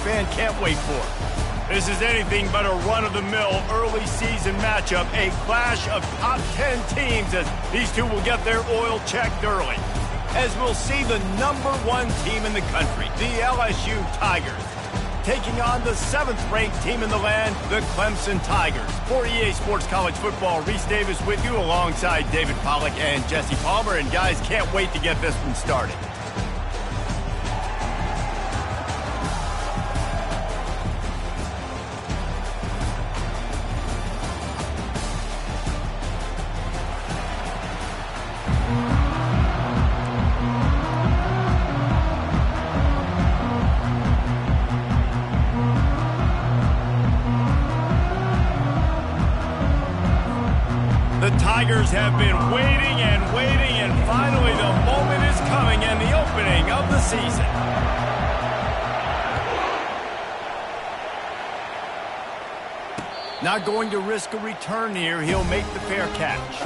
fan can't wait for. This is anything but a run-of-the-mill early season matchup, a clash of top 10 teams as these two will get their oil checked early. As we'll see the #1 team in the country, the LSU Tigers, taking on the 7th-ranked team in the land, the Clemson Tigers. For EA Sports College Football, Reese Davis with you alongside David Pollack and Jesse Palmer. And guys, can't wait to get this one started. The Tigers have been waiting and finally the moment is coming and the opening of the season. Not going to risk a return here. He'll make the fair catch.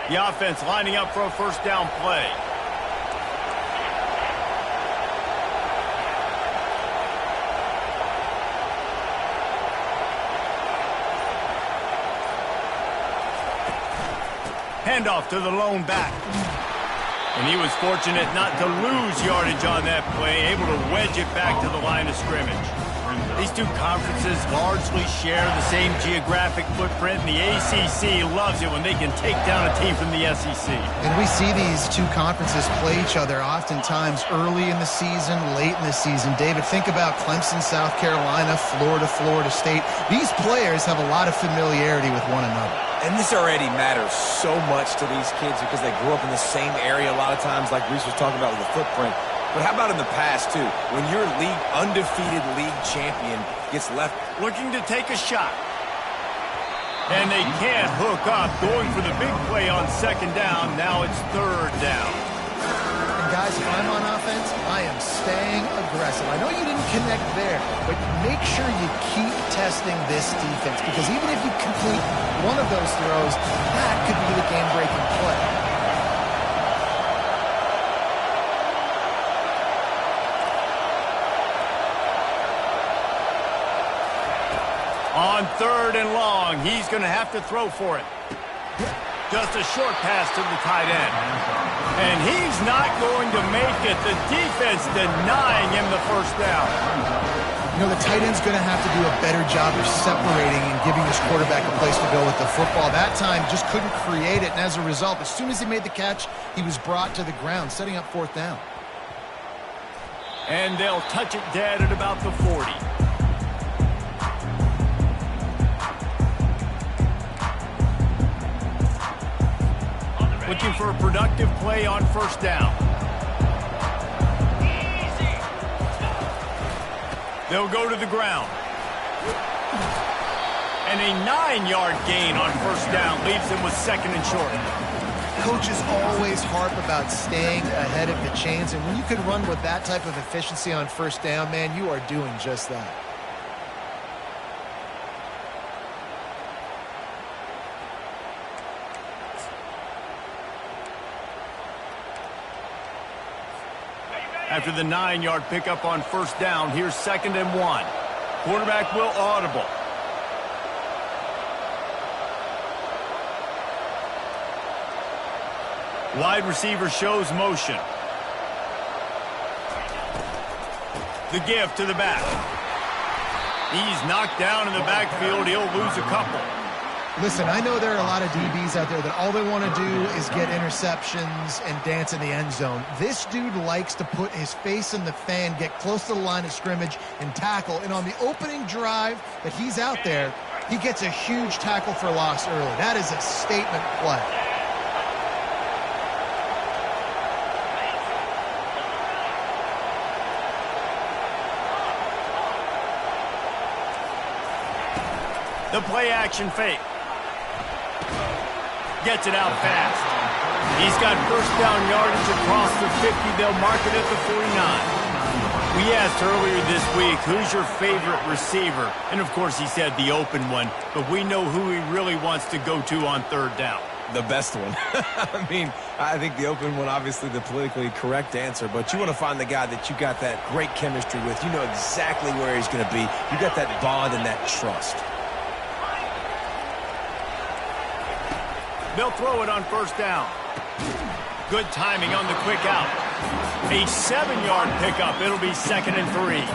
The offense lining up for a first down play. Handoff to the lone back. And he was fortunate not to lose yardage on that play, able to wedge it back to the line of scrimmage. These two conferences largely share the same geographic footprint, and the ACC loves it when they can take down a team from the SEC. And we see these two conferences play each other oftentimes early in the season, late in the season. David, think about Clemson, South Carolina, Florida, Florida State. These players have a lot of familiarity with one another. And this already matters so much to these kids because they grew up in the same area a lot of times, like Reese was talking about with the footprint. But how about in the past, too? When your undefeated league champion gets left looking to take a shot. And they can't hook up, going for the big play on second down. Now it's third down. And guys, if I'm on offense, I am staying aggressive. I know you didn't connect there, but make sure you keep testing this defense, because even if you complete one of those throws, that could be the game-breaking play. On third and long, he's going to have to throw for it. Just a short pass to the tight end. And he's not going to make it. The defense denying him the first down. You know, the tight end's going to have to do a better job of separating and giving his quarterback a place to go with the football. That time just couldn't create it, and as a result, as soon as he made the catch, he was brought to the ground, setting up fourth down. And they'll touch it dead at about the 40. Looking for a productive play on first down. They'll go to the ground. And a 9-yard gain on first down leaves them with second and short. Coaches always harp about staying ahead of the chains, and when you can run with that type of efficiency on first down, man, you are doing just that. After the 9-yard pickup on first down, here's second and 1. Quarterback will audible. Wide receiver shows motion. The give to the back. He's knocked down in the backfield. He'll lose a couple. Listen, I know there are a lot of DBs out there that all they want to do is get interceptions and dance in the end zone. This dude likes to put his face in the fan, get close to the line of scrimmage, and tackle. And on the opening drive that he's out there, he gets a huge tackle for loss early. That is a statement play. The play-action fake. Gets it out fast. He's got first down yardage across the 50. They'll mark it at the 49. We asked earlier this week, who's your favorite receiver? And, of course, he said the open one. But we know who he really wants to go to on third down. The best one. I mean, I think the open one, obviously the politically correct answer, but you want to find the guy that you got that great chemistry with. You know exactly where he's going to be. You got that bond and that trust. They'll throw it on first down. Good timing on the quick out. A 7-yard pickup. It'll be 2nd and 3.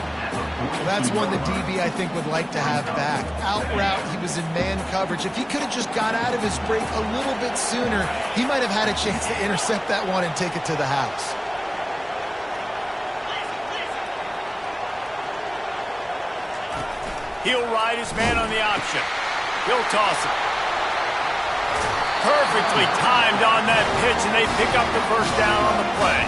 Well, that's one the DB, I think, would like to have back. Out route, he was in man coverage. If he could have just got out of his break a little bit sooner, he might have had a chance to intercept that one and take it to the house. He'll ride his man on the option. He'll toss it. Perfectly timed on that pitch, and they pick up the first down on the play.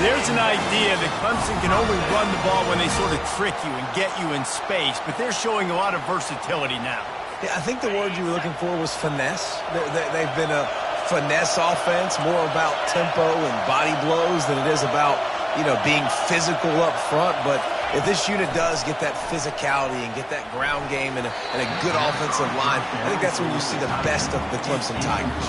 There's an idea that Clemson can only run the ball when they sort of trick you and get you in space, but they're showing a lot of versatility now. Yeah, I think the word you were looking for was finesse. They've been a finesse offense, more about tempo and body blows than it is about, you know, being physical up front. But if this unit does get that physicality and get that ground game and a good offensive line, I think that's when you see the best of the Clemson Tigers.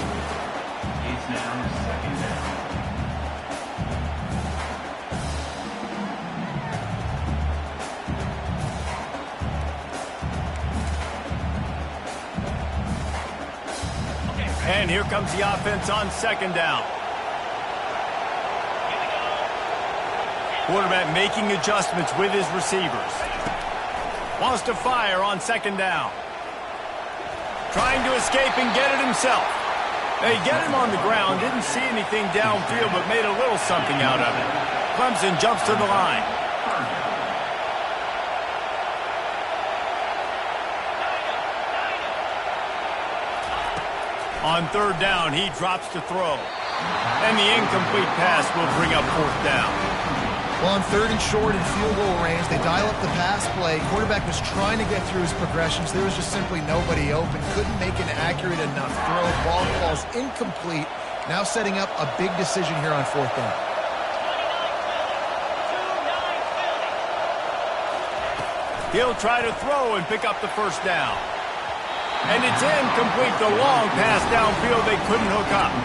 And here comes the offense on 2nd down. Quarterback making adjustments with his receivers. Wants to fire on 2nd down. Trying to escape and get it himself. They get him on the ground. Didn't see anything downfield, but made a little something out of it. Clemson jumps to the line. On 3rd down, he drops to throw. And the incomplete pass will bring up 4th down. Well, on 3rd and short and field goal range, they dial up the pass play. Quarterback was trying to get through his progressions. There was just simply nobody open. Couldn't make an accurate enough throw. Ball falls incomplete. Now setting up a big decision here on 4th down. He'll try to throw and pick up the first down. And it's incomplete. The long pass downfield they couldn't hook up.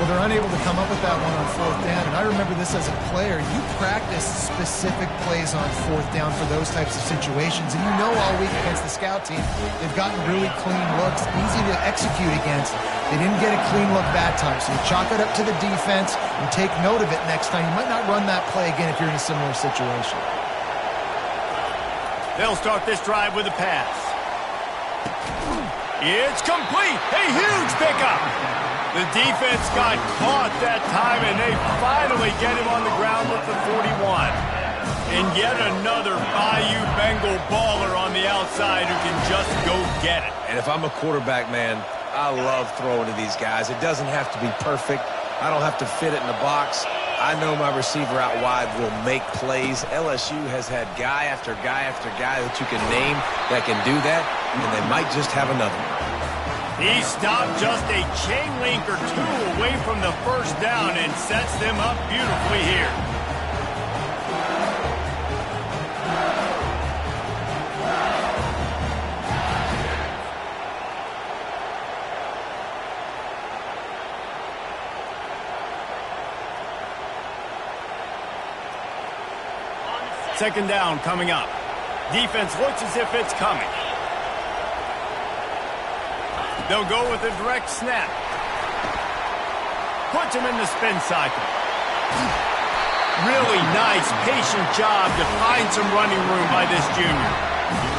Well, they're unable to come up with that one on 4th down. And I remember this as a player. You practice specific plays on 4th down for those types of situations. And you know all week against the scout team, they've gotten really clean looks, easy to execute against. They didn't get a clean look that time. So you chalk it up to the defense and take note of it next time. You might not run that play again if you're in a similar situation. They'll start this drive with a pass. It's complete. A huge pickup. The defense got caught that time, and they finally get him on the ground at the 41. And yet another Bayou Bengal baller on the outside who can just go get it. And if I'm a quarterback, man, I love throwing to these guys. It doesn't have to be perfect. I don't have to fit it in the box. I know my receiver out wide will make plays. LSU has had guy after guy after guy that you can name that can do that, and they might just have another one. He stopped just a chain link or two away from the first down and sets them up beautifully here. Second down coming up. Defense looks as if it's coming. They'll go with a direct snap. Puts him in the spin cycle. Really nice, patient job to find some running room by this junior.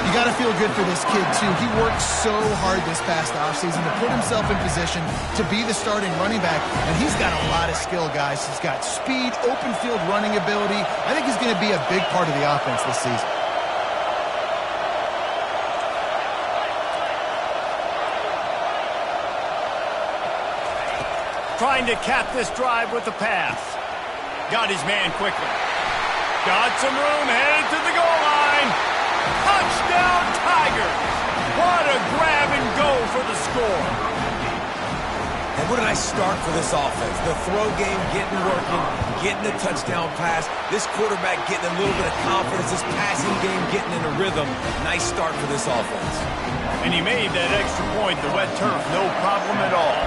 You got to feel good for this kid, too. He worked so hard this past offseason to put himself in position to be the starting running back, and he's got a lot of skill, guys. He's got speed, open field running ability. I think he's going to be a big part of the offense this season. Trying to cap this drive with the pass. Got his man quickly. Got some room, headed to the goal line. Touchdown, Tigers! What a grab and go for the score. And what a nice start for this offense. The throw game getting working, getting the touchdown pass. This quarterback getting a little bit of confidence. This passing game getting in a rhythm. Nice start for this offense. And he made that extra point, the wet turf, no problem at all.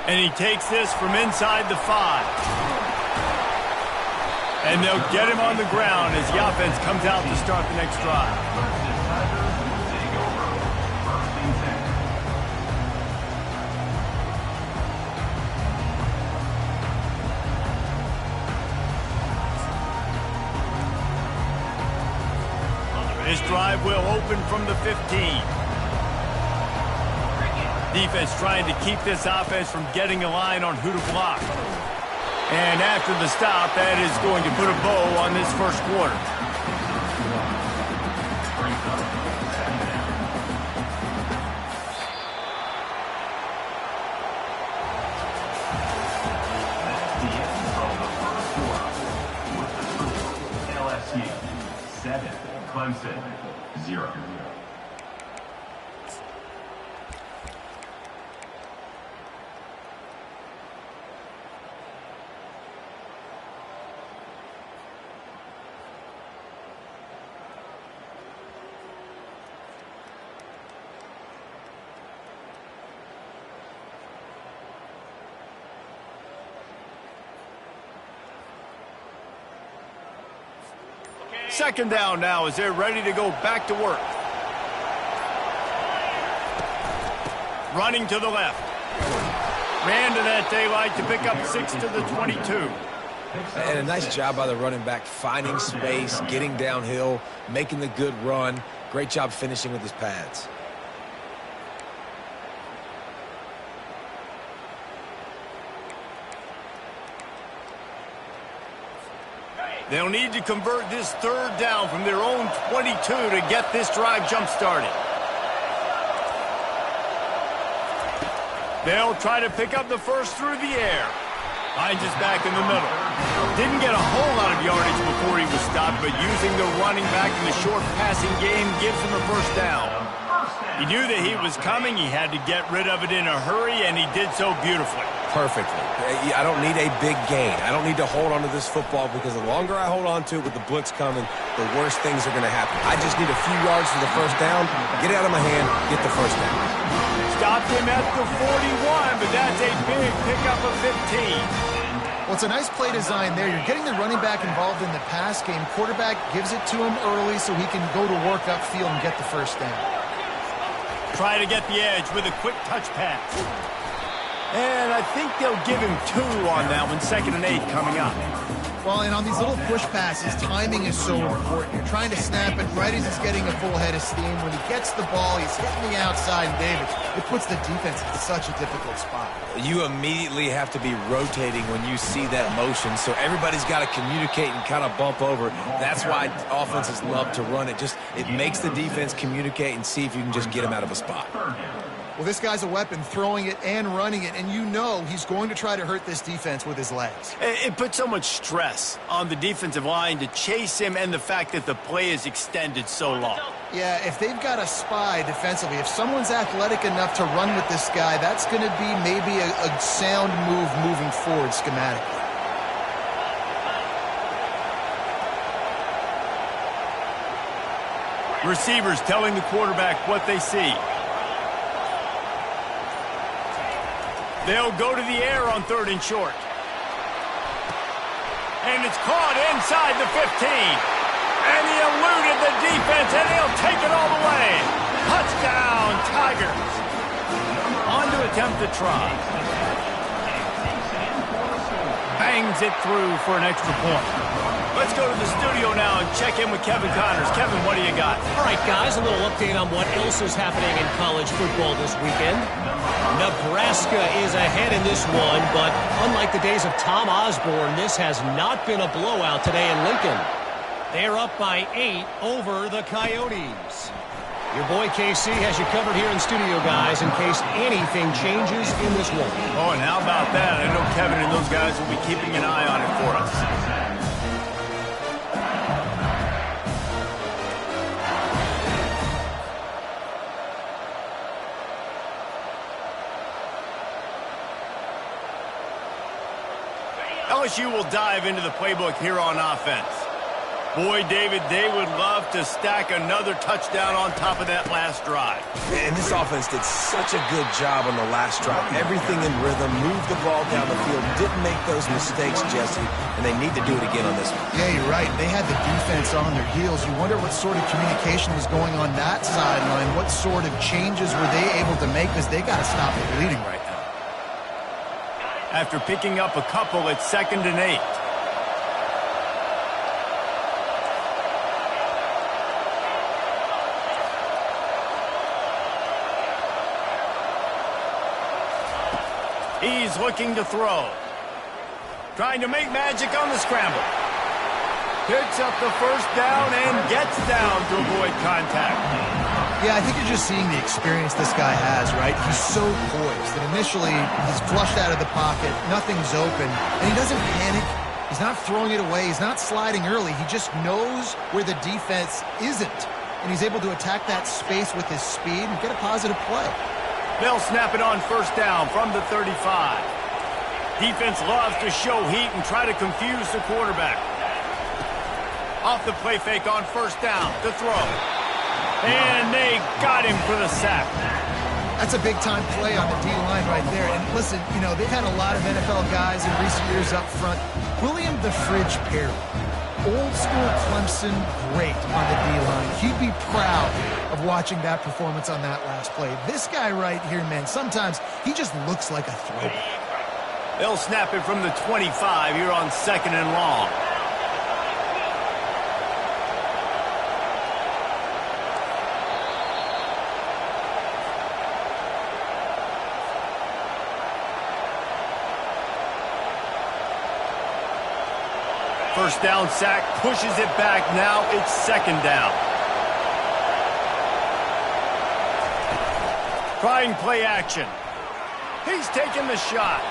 And he takes this from inside the 5. And they'll get him on the ground as the offense comes out to start the next drive. This drive will open from the 15. Defense trying to keep this offense from getting a line on who to block. And after the stop, that is going to put a bow on this first quarter. LSU 7, Clemson 0. Second down now as they're ready to go back to work. Running to the left. Ran to that daylight to pick up 6 to the 22. And a nice job by the running back, finding space, getting downhill, making the good run. Great job finishing with his pads. They'll need to convert this third down from their own 22 to get this drive jump-started. They'll try to pick up the first through the air. Hines is back in the middle. Didn't get a whole lot of yardage before he was stopped, but using the running back in the short passing game gives him a first down. He knew that he was coming. He had to get rid of it in a hurry, and he did so beautifully. Perfectly. I don't need a big gain. I don't need to hold on to this football because the longer I hold on to it with the blitz coming, the worse things are going to happen. I just need a few yards for the first down, get it out of my hand, get the first down. Stopped him at the 41, but that's a big pickup of 15. Well, it's a nice play design there. You're getting the running back involved in the pass game. Quarterback gives it to him early so he can go to work upfield and get the first down. Try to get the edge with a quick touch pass. And I think they'll give him 2 on that one, 2nd and 8 coming up. Well, and on these little push passes, timing is so important. You're trying to snap it right as he's getting a full head of steam. When he gets the ball, he's hitting the outside, and David, it puts the defense in such a difficult spot. You immediately have to be rotating when you see that motion, so everybody's got to communicate and kind of bump over. That's why offenses love to run it. It makes the defense communicate and see if you can just get him out of a spot. Well, this guy's a weapon, throwing it and running it, and you know he's going to try to hurt this defense with his legs. It puts so much stress on the defensive line to chase him and the fact that the play is extended so long. Yeah, if they've got a spy defensively, if someone's athletic enough to run with this guy, that's going to be maybe a sound move moving forward schematically. Receivers telling the quarterback what they see. They'll go to the air on 3rd and short. And it's caught inside the 15. And he eluded the defense, and he'll take it all the way. Touchdown, Tigers. On to attempt the try. Bangs it through for an extra point. Let's go to the studio now and check in with Kevin Connors. Kevin, what do you got? All right, guys, a little update on what else is happening in college football this weekend. Nebraska is ahead in this one, but unlike the days of Tom Osborne, this has not been a blowout today in Lincoln. They're up by 8 over the Coyotes. Your boy KC has you covered here in studio, guys, in case anything changes in this one. Oh, and how about that? I know Kevin and those guys will be keeping an eye on it for us. LSU will dive into the playbook here on offense. Boy, David, they would love to stack another touchdown on top of that last drive. And this offense did such a good job on the last drive. Everything in rhythm, moved the ball down the field, didn't make those mistakes, Jesse, and they need to do it again on this one. Yeah, you're right. They had the defense on their heels. You wonder what sort of communication was going on that sideline. What sort of changes were they able to make, because they got to stop the bleeding right now. After picking up a couple, it's 2nd and 8. He's looking to throw. Trying to make magic on the scramble. Picks up the first down and gets down to avoid contact. Yeah, I think you're just seeing the experience this guy has, right? He's so poised that initially he's flushed out of the pocket, nothing's open, and he doesn't panic. He's not throwing it away. He's not sliding early. He just knows where the defense isn't, and he's able to attack that space with his speed and get a positive play. They'll snap it on first down from the 35. Defense loves to show heat and try to confuse the quarterback. Off the play fake on first down to throw. And they got him for the sack. That's a big-time play on the D-line right there. And listen, you know, they've had a lot of NFL guys in recent years up front. William the Fridge Perry, old-school Clemson great on the D-line. He'd be proud of watching that performance on that last play. This guy right here, man, sometimes he just looks like a throwback. They'll snap it from the 25 here on 2nd and long. First down sack, pushes it back. Now it's 2nd down. Trying play action. He's taking the shot.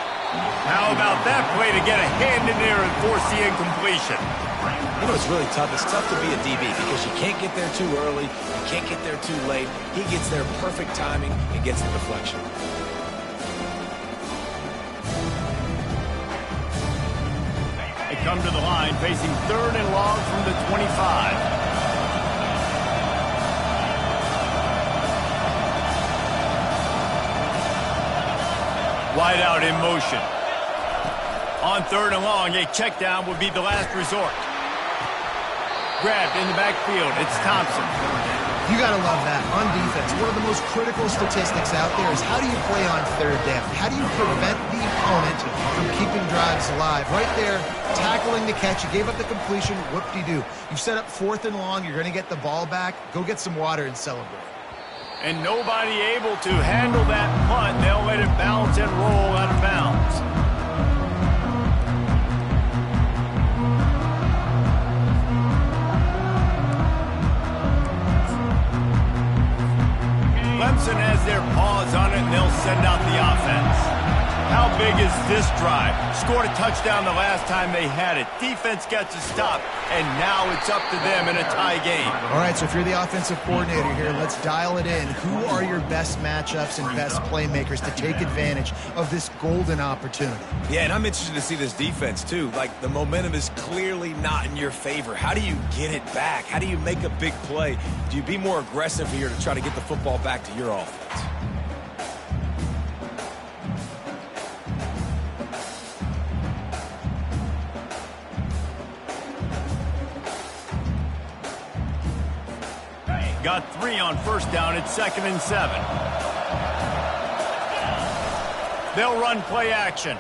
How about that play to get a hand in there and force the incompletion? You know, it's really tough. It's tough to be a DB because you can't get there too early. You can't get there too late. He gets there perfect timing and gets the deflection. They come to the line facing 3rd and long from the 25. Wide out in motion. On 3rd and long, a check down would be the last resort. Grabbed in the backfield. It's Thompson. You got to love that. On defense, one of the most critical statistics out there is how do you play on 3rd down? How do you prevent the opponent from keeping drives alive? Right there, tackling the catch. You gave up the completion. Whoop-de-doo. You've set up 4th and long. You're going to get the ball back. Go get some water and celebrate. And nobody able to handle that punt. They'll let it bounce and roll out of bounds. Clemson has their paws on it, and they'll send out the offense. How big is this drive? Scored a touchdown the last time they had it. Defense gets a stop, and now it's up to them in a tie game. All right, so if you're the offensive coordinator here, let's dial it in. Who are your best matchups and best playmakers to take advantage of this golden opportunity? Yeah, and I'm interested to see this defense, too. Like, the momentum is clearly not in your favor. How do you get it back? How do you make a big play? Do you be more aggressive here to try to get the football back to your offense? Got 3 on first down. It's 2nd and 7. They'll run play action.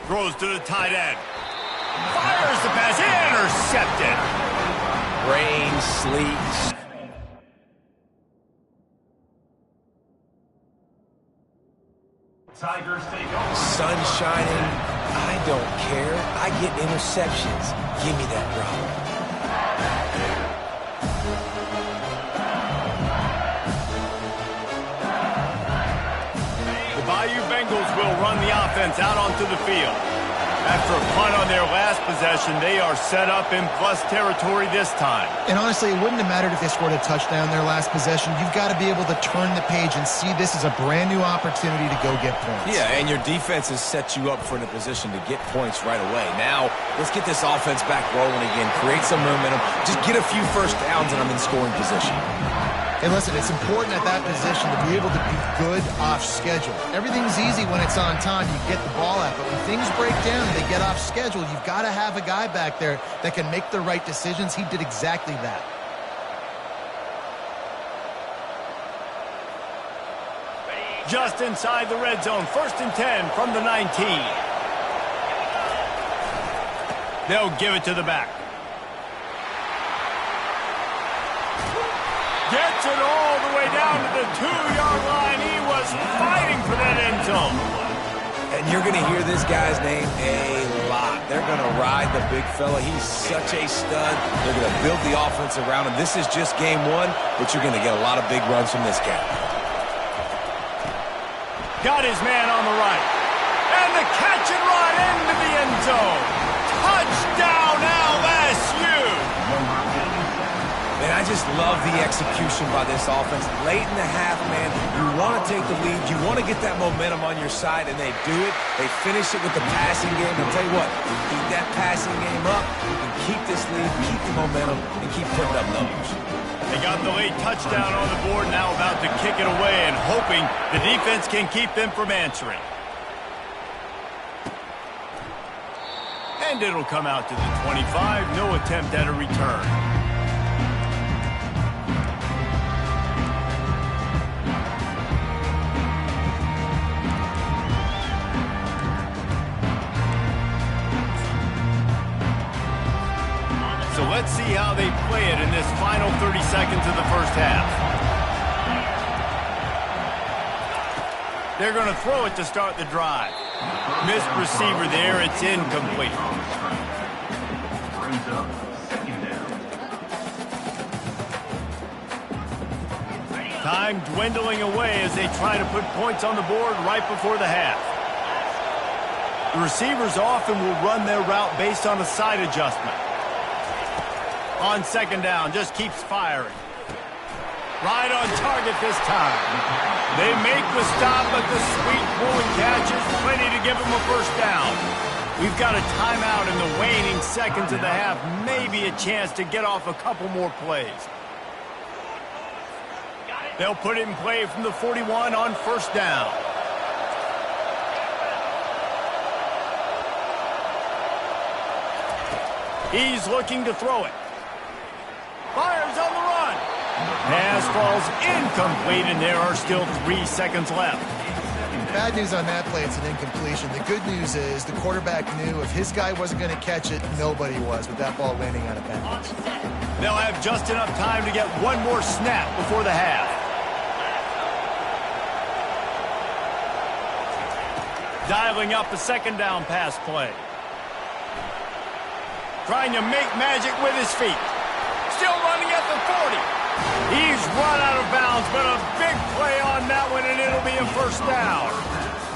Throws to the tight end. Fires the pass. Intercepted. Rain, sleet. Tigers take over. Sun shining. I don't care. I get interceptions. Give me that rock. The Bayou Bengals will run the offense out onto the field. After a punt on their last possession, they are set up in plus territory this time. And honestly, it wouldn't have mattered if they scored a touchdown their last possession. You've got to be able to turn the page and see this as a brand new opportunity to go get points. Yeah, and your defense has set you up for in a position to get points right away. Now, let's get this offense back rolling again, create some momentum, just get a few first downs, and I'm in scoring position. Hey, listen, it's important at that position to be able to be good off schedule. Everything's easy when it's on time. You get the ball out. But when things break down and they get off schedule, you've got to have a guy back there that can make the right decisions. He did exactly that. Just inside the red zone, 1st and 10 from the 19. They'll give it to the back. Gets it all the way down to the 2-yard line. He was fighting for that end zone. And you're going to hear this guy's name a lot. They're going to ride the big fella. He's such a stud. They're going to build the offense around him. This is just game one, but you're going to get a lot of big runs from this guy. Got his man on the right. And the catch and run into the end zone. Touchdown LSU. Man, I just love the execution by this offense. Late in the half, man, you want to take the lead. You want to get that momentum on your side, and they do it. They finish it with the passing game. I'll tell you what, keep that passing game up. You can keep this lead, keep the momentum, and keep putting up numbers. They got the late touchdown on the board, now about to kick it away and hoping the defense can keep them from answering. And it'll come out to the 25. No attempt at a return. So let's see how they play it in this final 30 seconds of the first half. They're going to throw it to start the drive. Missed receiver there. It's incomplete. Brings up 2nd down. Time dwindling away as they try to put points on the board right before the half. The receivers often will run their route based on a side adjustment. On 2nd down, just keeps firing. Right on target this time. They make the stop, but the sweet pulling catch is plenty to give them a first down. We've got a timeout in the waning seconds of the half. Maybe a chance to get off a couple more plays. They'll put it in play from the 41 on 1st down. He's looking to throw it. Fires on the run. Pass falls incomplete, and there are still 3 seconds left. Bad news on that play, it's an incompletion. The good news is the quarterback knew if his guy wasn't going to catch it, nobody was with that ball landing out of bounds. They'll have just enough time to get one more snap before the half. Dialing up a 2nd down pass play. Trying to make magic with his feet. Still running at the 40. He's run out of bounds, but a big play on that one, and it'll be a first down.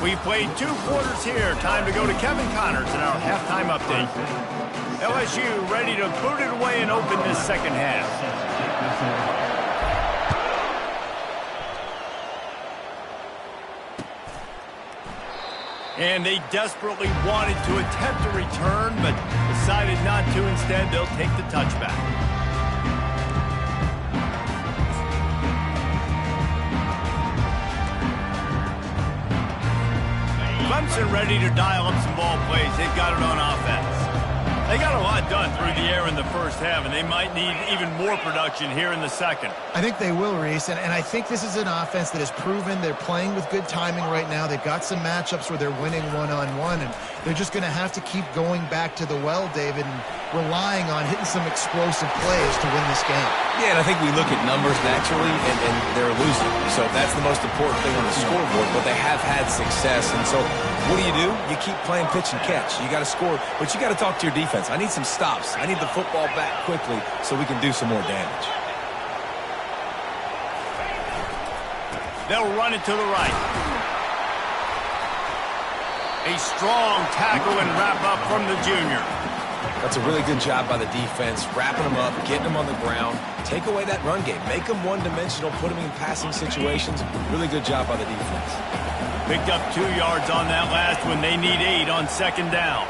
We've played 2 quarters here. Time to go to Kevin Connors in our halftime update. LSU ready to boot it away and open this second half. And they desperately wanted to attempt a return, but decided not to. Instead, they'll take the touchback. Clemson ready to dial up some ball plays. They've got it on offense. They got a lot done through the air in the first half, and they might need even more production here in the second. I think they will, Reese, and I think this is an offense that has proven they're playing with good timing right now. They've got some matchups where they're winning one-on-one, and they're just going to have to keep going back to the well, David, and relying on hitting some explosive plays to win this game. Yeah, and I think we look at numbers naturally, and they're losing. So that's the most important thing on the scoreboard, but they have had success. And so what do? You keep playing pitch and catch. You got to score, but you got to talk to your defense. I need some stops. I need the football back quickly so we can do some more damage. They'll run it to the right. A strong tackle and wrap-up from the junior. That's a really good job by the defense, wrapping them up, getting them on the ground. Take away that run game. Make them one-dimensional, put them in passing situations. Really good job by the defense. Picked up 2 yards on that last one. They need 8 on second down.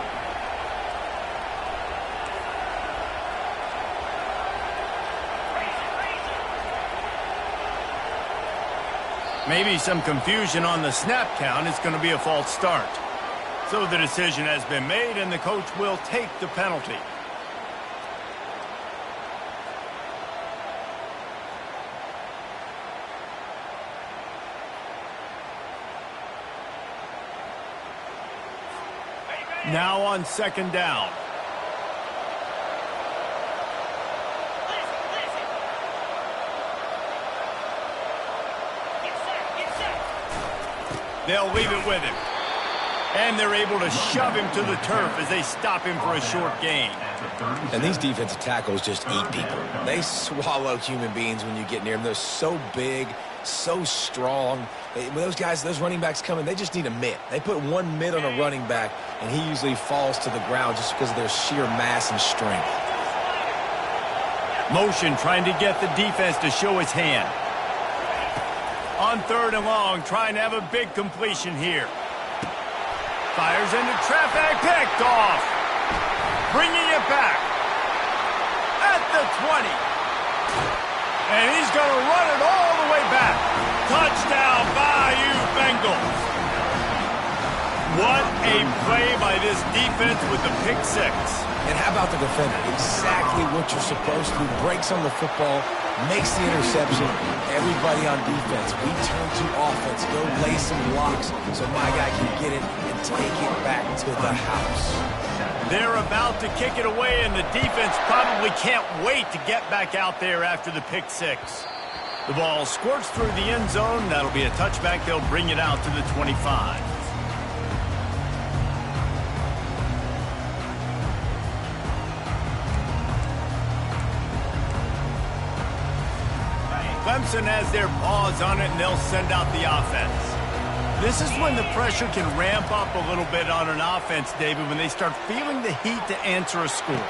Maybe some confusion on the snap count. It's going to be a false start. So the decision has been made, and the coach will take the penalty. Now on second down. They'll leave it with him. And they're able to shove him to the turf as they stop him for a short gain. And these defensive tackles just eat people. They swallow human beings when you get near them. They're so big, so strong. When those guys, those running backs come in, they just need a mitt. They put one mitt on a running back, and he usually falls to the ground just because of their sheer mass and strength. Motion trying to get the defense to show his hand. On third and long, trying to have a big completion here. Fires into traffic, picked off. Bringing it back. At the 20. And he's going to run it all the way back. Touchdown, Bayou Bengals. What a play by this defense with the pick six. And how about the defender? Exactly what you're supposed to do. Breaks on the football, makes the interception. Everybody on defense, we turn to offense. Go lay some blocks so my guy can get it and take it back to the house. They're about to kick it away, and the defense probably can't wait to get back out there after the pick six. The ball squirts through the end zone. That'll be a touchback. They'll bring it out to the 25. Clemson has their paws on it, and they'll send out the offense. This is when the pressure can ramp up a little bit on an offense, David, when they start feeling the heat to answer a score.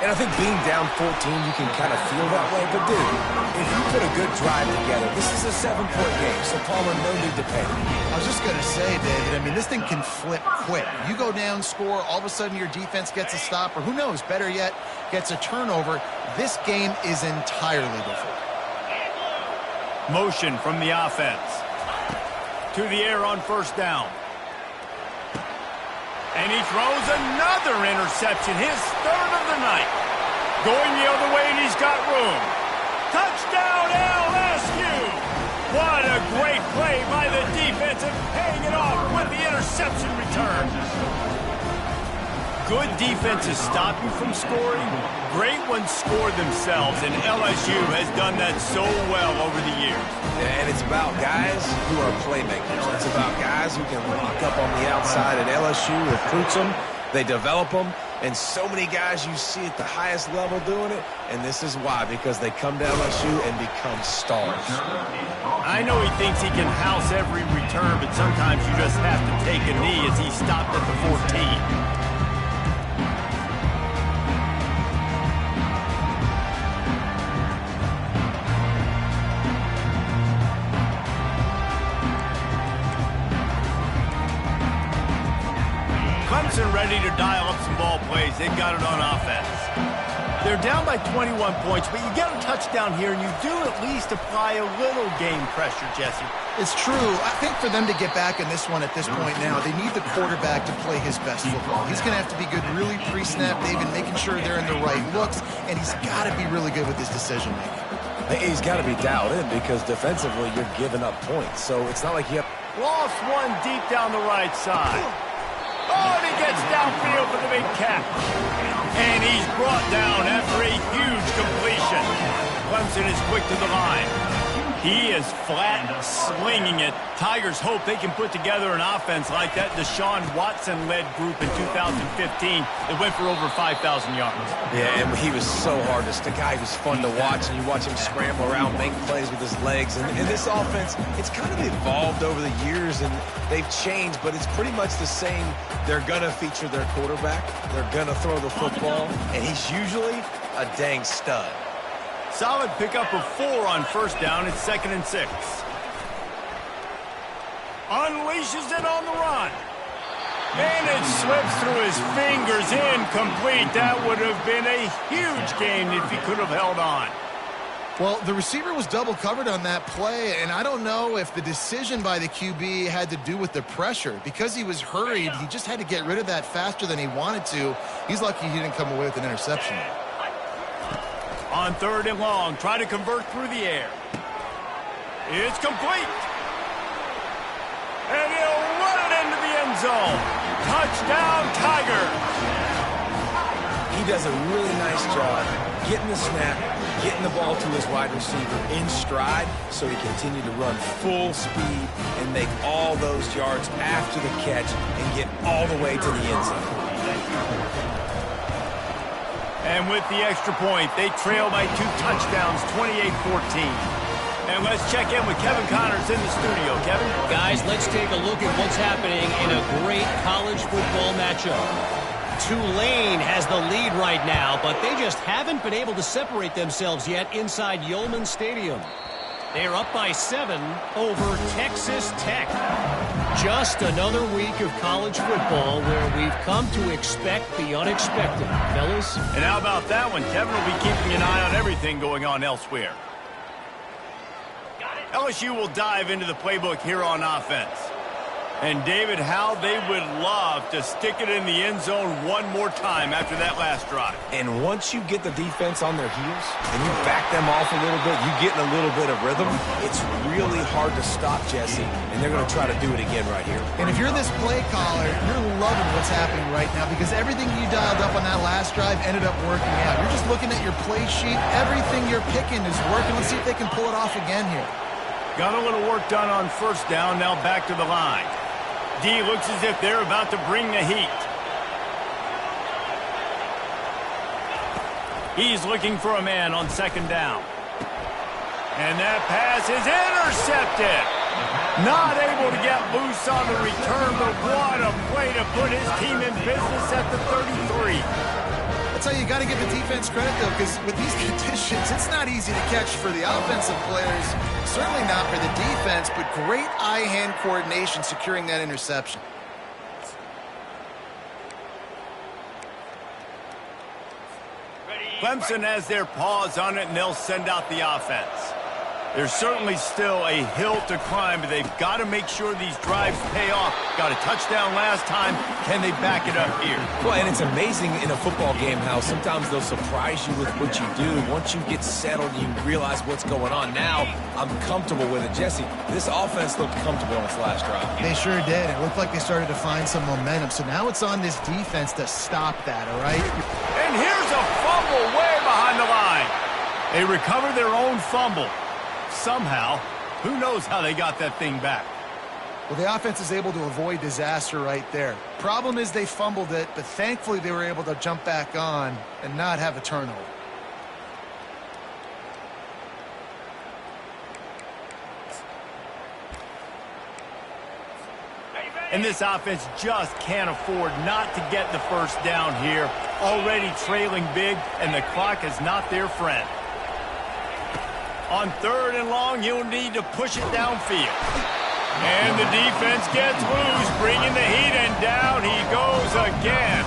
And I think being down 14, you can kind of feel that way. But, dude, if you put a good drive together, this is a 7-point game, so Palmer, no need to panic. I was just going to say, David, I mean, this thing can flip quick. You go down, score, all of a sudden your defense gets a stop, or who knows, better yet, gets a turnover. This game is entirely different. Motion from the offense. To the air on first down. And he throws another interception, his third of the night. Going the other way, and he's got room. Touchdown, LSU! What a great play by the defense and paying it off with the interception return. Good defenses stop you from scoring. Great ones score themselves, and LSU has done that so well over the years. And it's about guys who are playmakers. It's about guys who can lock up on the outside, and LSU recruits them. They develop them, and so many guys you see at the highest level doing it, and this is why, because they come to LSU and become stars. I know he thinks he can house every return, but sometimes you just have to take a knee as he stopped at the 14. Clemson ready to dial up some ball plays. They've got it on offense. They're down by 21 points, but you get a touchdown here, and you do at least apply a little game pressure, Jesse. It's true. I think for them to get back in this one at this point now, they need the quarterback to play his best football. He's going to have to be good really pre-snap, David, making sure they're in the right looks, and he's got to be really good with his decision-making. He's got to be dialed in because defensively you're giving up points, so it's not like you have... Lost one deep down the right side. Oh, and he gets downfield for the big catch. And he's brought down after a huge completion. Clemson is quick to the line. He is flat slinging it. Tigers hope they can put together an offense like that Deshaun Watson-led group in 2015 that went for over 5,000 yards. Yeah, and he was so hard to stick out. He was fun to watch, and you watch him scramble around, make plays with his legs. And this offense, it's kind of evolved over the years, and they've changed, but it's pretty much the same. They're going to feature their quarterback. They're going to throw the football, and he's usually a dang stud. Solid pickup of 4 on first down. It's 2nd and 6. Unleashes it on the run. And it slips through his fingers, incomplete. That would have been a huge gain if he could have held on. Well, the receiver was double covered on that play, and I don't know if the decision by the QB had to do with the pressure. Because he was hurried, he just had to get rid of that faster than he wanted to. He's lucky he didn't come away with an interception. On 3rd and long, try to convert through the air. It's complete. And he'll run it into the end zone. Touchdown, Tigers. He does a really nice job getting the snap, getting the ball to his wide receiver in stride so he continued to run full speed and make all those yards after the catch and get all the way to the end zone. And with the extra point, they trail by 2 touchdowns, 28-14. And let's check in with Kevin Connors in the studio. Kevin? Guys, let's take a look at what's happening in a great college football matchup. Tulane has the lead right now, but they just haven't been able to separate themselves yet inside Yulman Stadium. They're up by 7 over Texas Tech. Just another week of college football where we've come to expect the unexpected, fellas. And how about that one? Kevin will be keeping an eye on everything going on elsewhere. LSU will dive into the playbook here on offense. And, David, how they would love to stick it in the end zone one more time after that last drive. And once you get the defense on their heels and you back them off a little bit, you get in a little bit of rhythm, it's really hard to stop, Jesse, and they're going to try to do it again right here. And if you're this play caller, you're loving what's happening right now because everything you dialed up on that last drive ended up working out. You're just looking at your play sheet. Everything you're picking is working. Let's see if they can pull it off again here. Got a little work done on first down, now back to the line. D looks as if they're about to bring the heat. He's looking for a man on 2nd down. And that pass is intercepted. Not able to get loose on the return, but what a play to put his team in business at the 33. That's how you got to give the defense credit, though, because with these conditions, it's not easy to catch for the offensive players. Certainly not for the defense, but great eye-hand coordination securing that interception. Clemson has their paws on it, and they'll send out the offense. There's certainly still a hill to climb, but they've got to make sure these drives pay off. Got a touchdown last time. Can they back it up here? Well, and it's amazing in a football game how sometimes they'll surprise you with what you do. Once you get settled, you realize what's going on. Now, I'm comfortable with it. Jesse, this offense looked comfortable on its last drive. They sure did. It looked like they started to find some momentum. So now it's on this defense to stop that, all right? And here's a fumble way behind the line. They recover their own fumble. Somehow, who knows how they got that thing back. Well, the offense is able to avoid disaster right there. Problem is they fumbled it, but thankfully they were able to jump back on and not have a turnover. And this offense just can't afford not to get the first down here. Already trailing big, and the clock is not their friend. On 3rd and long, he'll need to push it downfield. And the defense gets loose, bringing the heat, and down he goes again.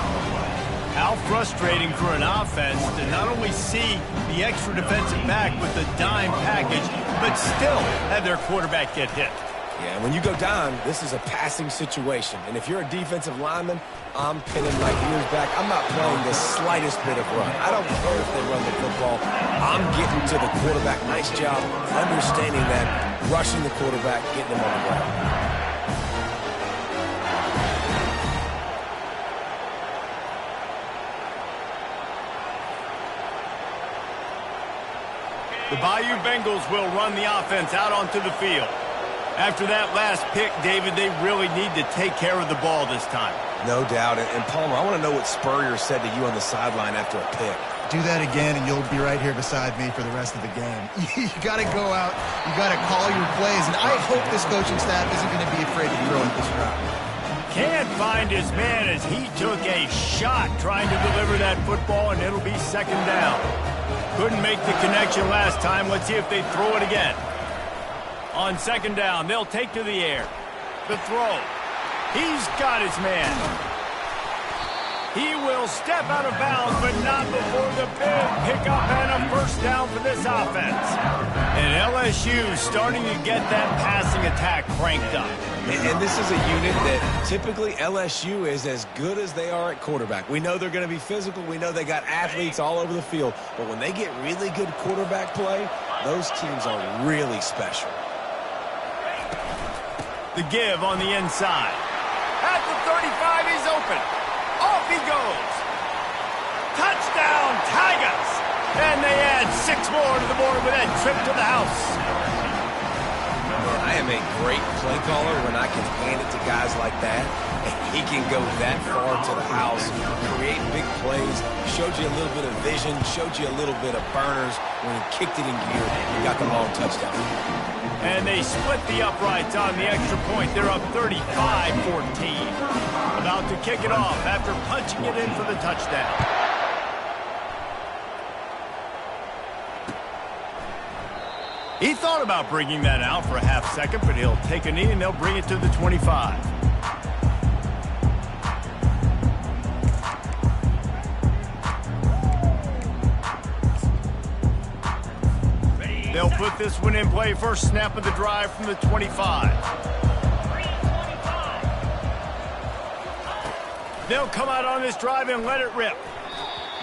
How frustrating for an offense to not only see the extra defensive back with the dime package, but still have their quarterback get hit. Yeah, when you go down, this is a passing situation. And if you're a defensive lineman, I'm pinning like years back. I'm not playing the slightest bit of run. I don't care if they run the football. I'm getting to the quarterback. Nice job understanding that, rushing the quarterback, getting him on the ground. The Bayou Bengals will run the offense out onto the field. After that last pick, David, they really need to take care of the ball this time. No doubt. And Palmer, I want to know what Spurrier said to you on the sideline after a pick. Do that again, and you'll be right here beside me for the rest of the game. You got to go out. You got to call your plays, and I hope this coaching staff isn't going to be afraid to throw it this route. Can't find his man as he took a shot trying to deliver that football, and it'll be second down. Couldn't make the connection last time. Let's see if they throw it again. On second down, they'll take to the air. The throw. He's got his man. He will step out of bounds, but not before the big pickup and a first down for this offense. And LSU starting to get that passing attack cranked up. And this is a unit that typically LSU is as good as they are at quarterback. We know they're going to be physical. We know they got athletes all over the field. But when they get really good quarterback play, those teams are really special. The give on the inside. At the 35, he's open. Off he goes. Touchdown, Tigers. And they add 6 more to the board with that trip to the house. I am a great play caller when I can hand it to guys like that. And he can go that far to the house, create big plays, showed you a little bit of vision, showed you a little bit of burners. When he kicked it in gear, he got the long touchdown. And they split the uprights on the extra point. They're up 35-14. About to kick it off after punching it in for the touchdown. He thought about bringing that out for a half second, but he'll take a knee and they'll bring it to the 25. They'll put this one in play. First snap of the drive from the 25. They'll come out on this drive and let it rip.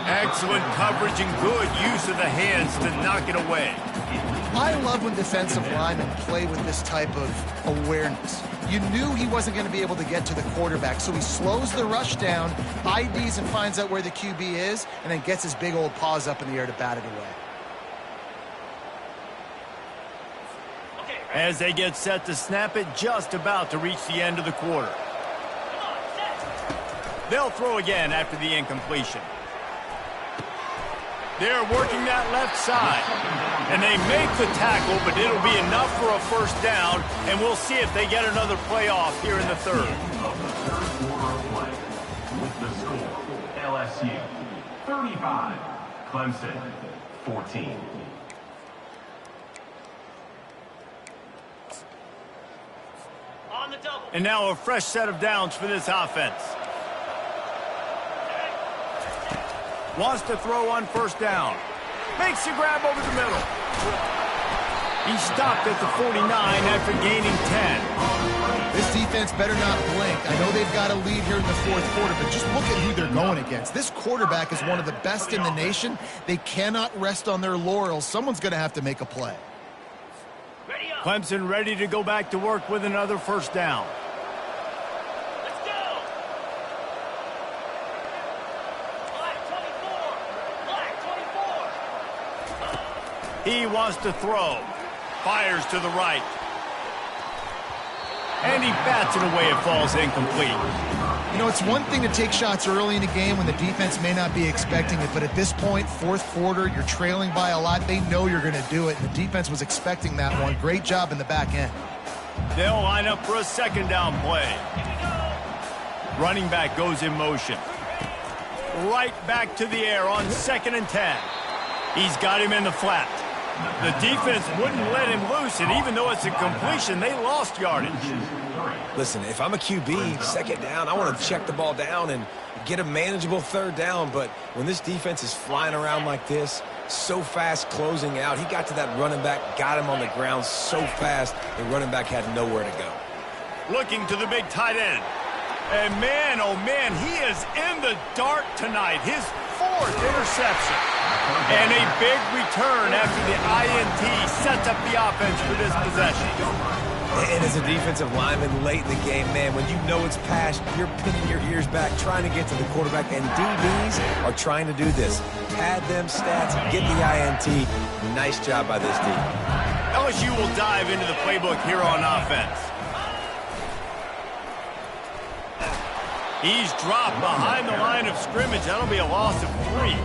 Excellent coverage and good use of the hands to knock it away. I love when defensive linemen play with this type of awareness. You knew he wasn't going to be able to get to the quarterback, so he slows the rush down, IDs and finds out where the QB is, and then gets his big old paws up in the air to bat it away. As they get set to snap it, just about to reach the end of the quarter. They'll throw again after the incompletion. They're working that left side. And they make the tackle, but it'll be enough for a first down, and we'll see if they get another play off here in the third. With the score, LSU 35, Clemson 14. And now a fresh set of downs for this offense. Wants to throw on first down. Makes the grab over the middle. He stopped at the 49 after gaining 10. This defense better not blink. I know they've got a lead here in the fourth quarter, but just look at who they're going against. This quarterback is one of the best in the nation. They cannot rest on their laurels. Someone's going to have to make a play. Clemson ready to go back to work with another first down. Let's go! Black 24! He wants to throw. Fires to the right. And he bats it away. It falls incomplete. You know, it's one thing to take shots early in the game when the defense may not be expecting it, but at this point, fourth quarter, you're trailing by a lot. They know you're going to do it, and the defense was expecting that one. Great job in the back end. They'll line up for a second down play. Running back goes in motion. Right back to the air on 2nd and 10. He's got him in the flat. The defense wouldn't let him loose, and even though it's a completion, they lost yardage. Listen, if I'm a QB, second down, I want to check the ball down and get a manageable third down. But when this defense is flying around like this, so fast closing out, he got to that running back, got him on the ground so fast, the running back had nowhere to go. Looking to the big tight end. And man, oh man, he is in the dark tonight. His 4th interception. And a big return after the INT sets up the offense for this possession. And as a defensive lineman late in the game, man, when you know it's past, you're pinning your ears back, trying to get to the quarterback, and DBs are trying to do this. Pad them stats, get the INT. Nice job by this D. LSU will dive into the playbook here on offense. He's dropped behind the line of scrimmage. That'll be a loss of 3.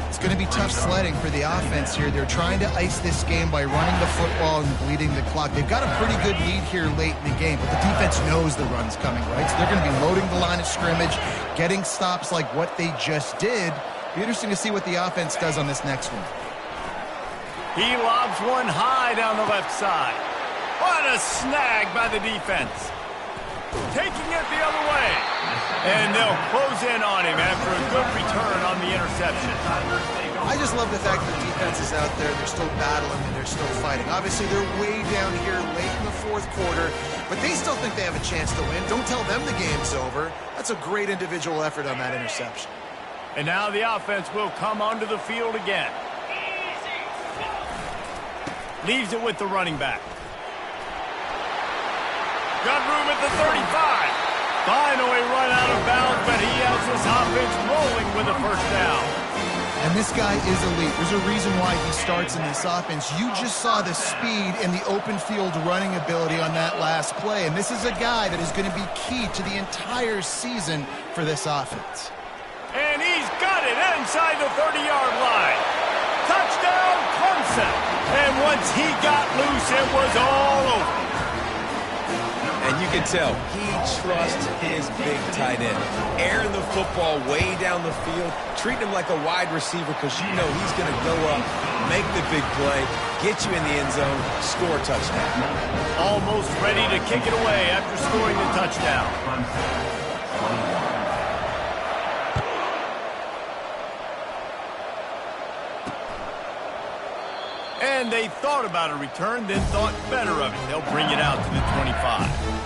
It's going to be tough sledding for the offense here. They're trying to ice this game by running the football and bleeding the clock. They've got a pretty good lead here late in the game, but the defense knows the run's coming, right? So they're going to be loading the line of scrimmage, getting stops like what they just did. Be interesting to see what the offense does on this next one. He lobs one high down the left side. What a snag by the defense. Taking it the other way. And they'll close in on him after a good return on the interception. I just love the fact that the defense is out there. They're still battling and they're still fighting. Obviously, they're way down here late in the fourth quarter, but they still think they have a chance to win. Don't tell them the game's over. That's a great individual effort on that interception. And now the offense will come onto the field again. Leaves it with the running back. Got room at the 35. Finally run out of bounds, but he has this offense rolling with a first down. And this guy is elite. There's a reason why he starts in this offense. You just saw the speed and the open field running ability on that last play. And this is a guy that is going to be key to the entire season for this offense. And he's got it inside the 30-yard line. Touchdown, Clemson. And once he got loose, it was all over. And you can tell he trusts his big tight end. Airing the football way down the field, treating him like a wide receiver because you know he's going to go up, make the big play, get you in the end zone, score a touchdown. Almost ready to kick it away after scoring the touchdown. And they thought about a return, then thought better of it. They'll bring it out to the 25.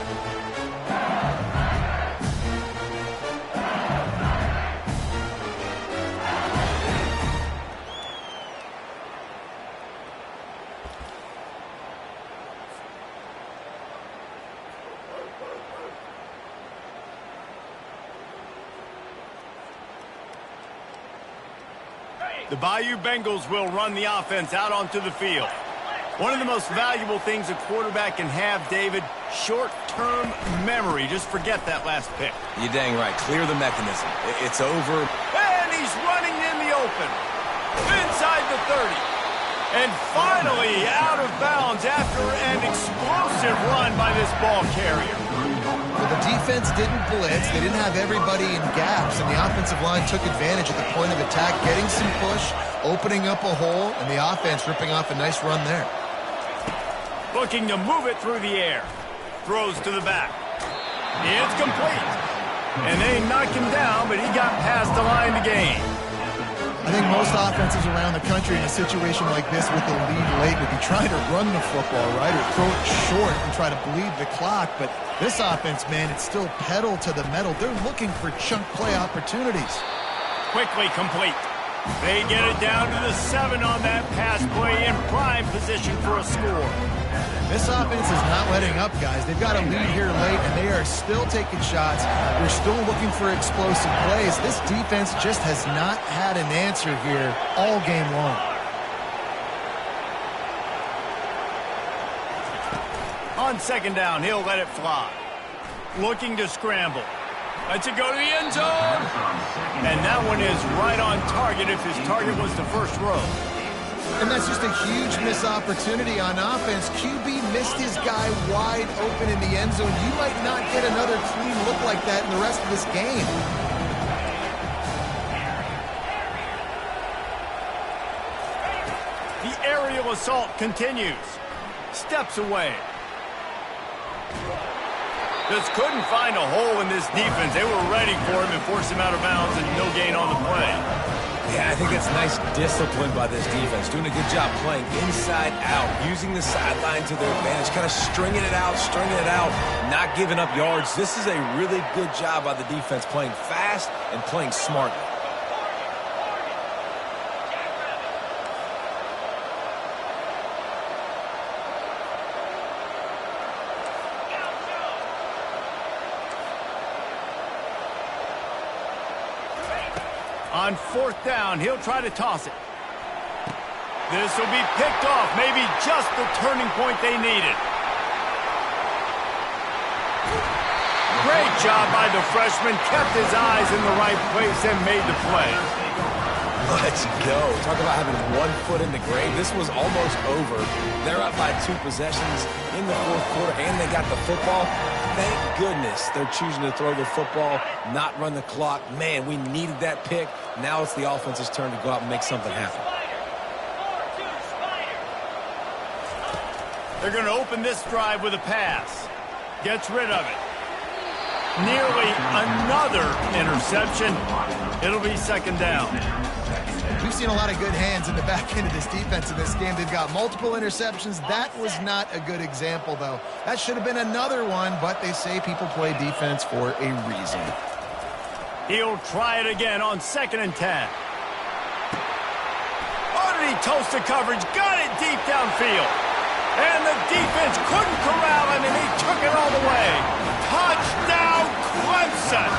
The Bayou Bengals will run the offense out onto the field. One of the most valuable things a quarterback can have, David, short-term memory. Just forget that last pick. You're dang right. Clear the mechanism. It's over. And he's running in the open. Inside the 30. And finally out of bounds after an explosive run by this ball carrier. Well, the defense didn't blitz. They didn't have everybody in gaps, and the offensive line took advantage at the point of attack, getting some push, opening up a hole, and the offense ripping off a nice run there. Looking to move it through the air. Throws to the back. It's complete. And they knocked him down, but he got past the line to gain. I think most offenses around the country in a situation like this with the lead late would be trying to run the football, right, or throw it short and try to bleed the clock. But this offense, man, it's still pedal to the metal. They're looking for chunk play opportunities. Quickly complete. They get it down to the 7 on that pass play in prime position for a score. This offense is not letting up, guys. They've got a lead here late, and they are still taking shots. They're still looking for explosive plays. This defense just has not had an answer here all game long. On second down, he'll let it fly. Looking to scramble. Lets it go to the end zone. And that one is right on target if his target was the first row. And that's just a huge missed opportunity on offense. QB missed his guy wide open in the end zone. You might not get another clean look like that in the rest of this game. The aerial assault continues. Steps away. Just couldn't find a hole in this defense. They were ready for him and forced him out of bounds, and no gain on the play. Yeah, I think that's nice discipline by this defense. Doing a good job playing inside out, using the sideline to their advantage, kind of stringing it out, not giving up yards. This is a really good job by the defense, playing fast and playing smartly. On fourth down, he'll try to toss it. This will be picked off, maybe just the turning point they needed. Great job by the freshman, kept his eyes in the right place and made the play. Let's go. Talk about having one foot in the grave. This was almost over. They're up by 2 possessions in the fourth quarter, and they got the football. Thank goodness they're choosing to throw the football, not run the clock. Man, we needed that pick. Now it's the offense's turn to go out and make something happen. They're going to open this drive with a pass. Gets rid of it. Nearly another interception. It'll be second down. We've seen a lot of good hands in the back end of this defense in this game. They've got multiple interceptions. That was not a good example, though. That should have been another one, but they say people play defense for a reason. He'll try it again on 2nd and 10. Underneath toasted coverage, got it deep downfield. And the defense couldn't corral him, and he took it all the way. Touchdown, Clemson!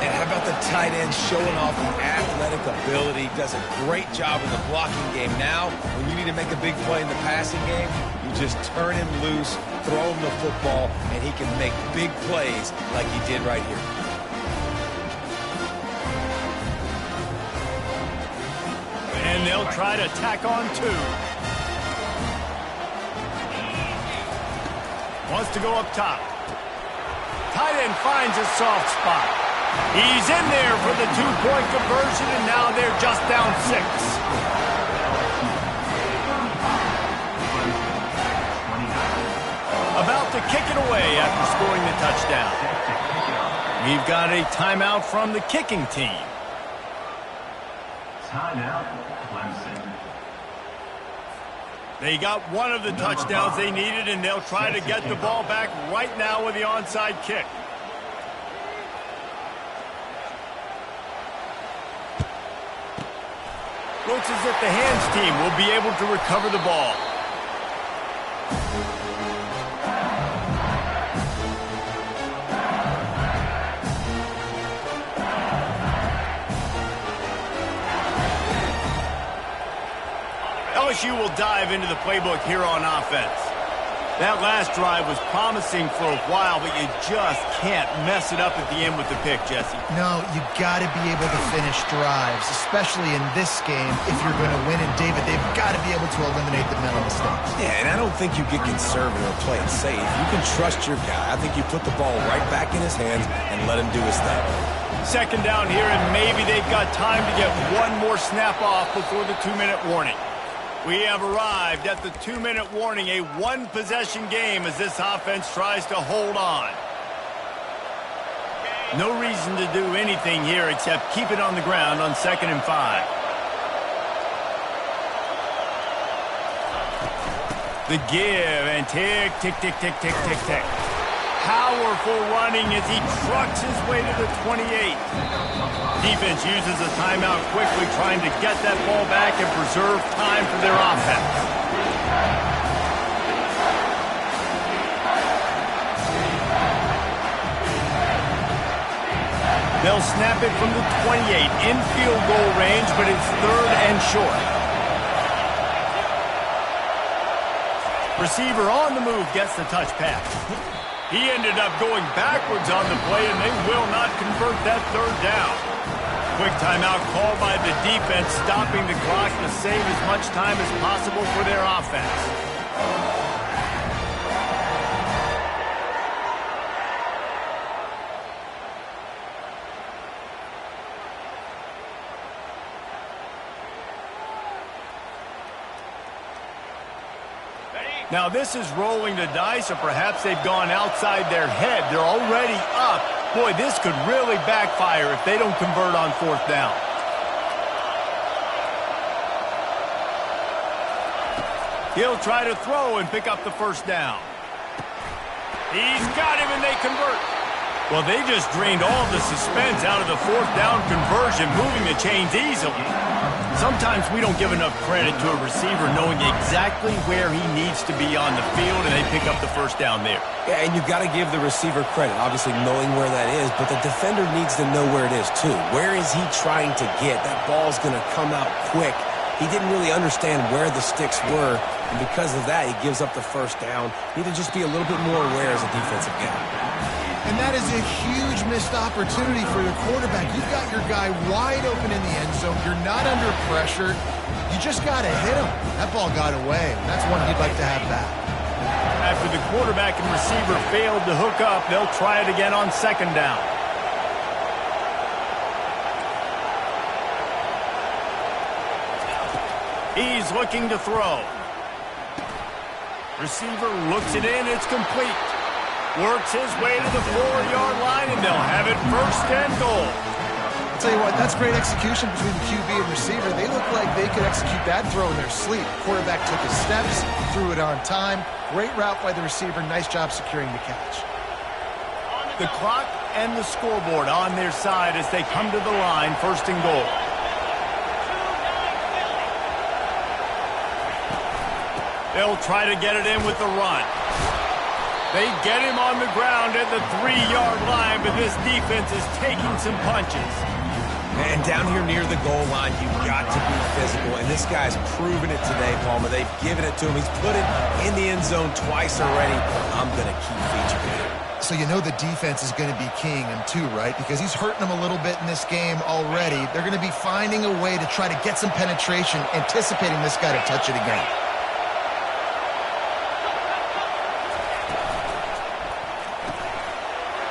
And how about the tight end showing off the athletic ability? Does a great job in the blocking game. Now, when you need to make a big play in the passing game, you just turn him loose, throw him the football, and he can make big plays like he did right here. And they'll try to tack on 2. Wants to go up top. Tight end finds a soft spot. He's in there for the 2-point conversion, and now they're just down 6. About to kick it away after scoring the touchdown. We've got a timeout from the kicking team. Timeout, Clemson. They got one of the touchdowns they needed, and they'll try to get the ball back right now with the onside kick. Looks as if the hands team will be able to recover the ball. LSU will dive into the playbook here on offense. That last drive was promising for a while, but you just can't mess it up at the end with the pick, Jesse. No, you got to be able to finish drives, especially in this game. If you're going to win it, David, they've got to be able to eliminate the mental mistakes. Yeah, and I don't think you get conservative or play it safe. You can trust your guy. I think you put the ball right back in his hands and let him do his thing. Second down here, and maybe they've got time to get one more snap off before the 2-minute warning. We have arrived at the 2-minute warning, a one-possession game as this offense tries to hold on. No reason to do anything here except keep it on the ground on 2nd and 5. The give and tick, tick, tick, tick, tick, tick, tick. Powerful running as he trucks his way to the 28. Defense uses a timeout quickly, trying to get that ball back and preserve time for their offense. They'll snap it from the 28 in field goal range, but it's 3rd and short. Receiver on the move gets the touch pass. He ended up going backwards on the play, and they will not convert that 3rd down. Quick timeout called by the defense, stopping the clock to save as much time as possible for their offense. Now this is rolling the dice, or perhaps they've gone outside their head. They're already up. Boy, this could really backfire if they don't convert on 4th down. He'll try to throw and pick up the 1st down. He's got him, and they convert. Well, they just drained all the suspense out of the 4th down conversion, moving the chains easily. Sometimes we don't give enough credit to a receiver knowing exactly where he needs to be on the field, and they pick up the first down there. Yeah, and you've got to give the receiver credit, obviously knowing where that is, but the defender needs to know where it is too. Where is he trying to get? That ball's going to come out quick. He didn't really understand where the sticks were, and because of that, he gives up the first down. Need to just be a little bit more aware as a defensive guy. And that is a huge missed opportunity for your quarterback. You've got your guy wide open in the end zone. You're not under pressure. You just got to hit him. That ball got away. That's one he'd like to have back. After the quarterback and receiver failed to hook up, they'll try it again on second down. He's looking to throw. Receiver looks it in. It's complete. Works his way to the 4-yard line, and they'll have it first and goal. I'll tell you what, that's great execution between the QB and receiver. They look like they could execute that throw in their sleep. Quarterback took his steps, threw it on time. Great route by the receiver. Nice job securing the catch. The clock and the scoreboard on their side as they come to the line, first and goal. They'll try to get it in with the run. They get him on the ground at the 3-yard line, but this defense is taking some punches. And down here near the goal line, you've got to be physical. And this guy's proven it today, Palmer. They've given it to him. He's put it in the end zone twice already. I'm going to keep featuring him. So you know the defense is going to be keying him too, right? Because he's hurting them a little bit in this game already. They're going to be finding a way to try to get some penetration, anticipating this guy to touch it again.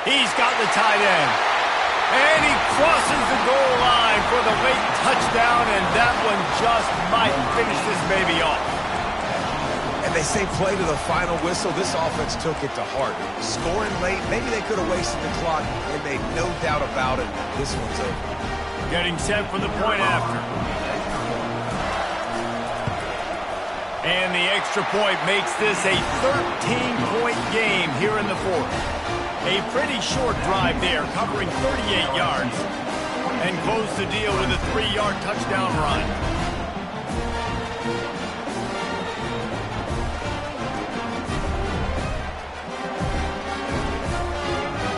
He's got the tight end. And he crosses the goal line for the late touchdown, and that one just might finish this baby off. And they say play to the final whistle. This offense took it to heart. Scoring late, maybe they could have wasted the clock. They made no doubt about it. This one's over. Getting set for the point after. And the extra point makes this a 13-point game here in the fourth. A pretty short drive there, covering 38 yards, and close the deal with a 3-yard touchdown run.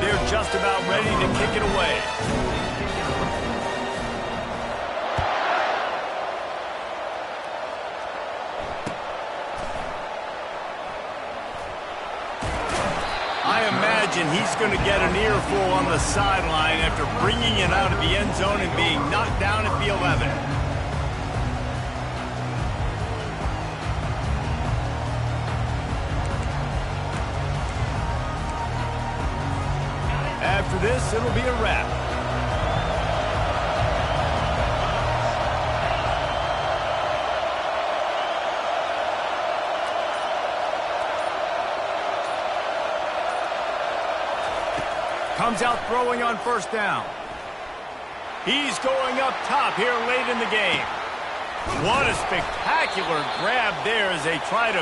They're just about ready to kick it away. I imagine he's going to get an earful on the sideline after bringing it out of the end zone and being knocked down at the 11. After this, it'll be a wrap. Comes out throwing on first down. He's going up top here late in the game. What a spectacular grab there as they try to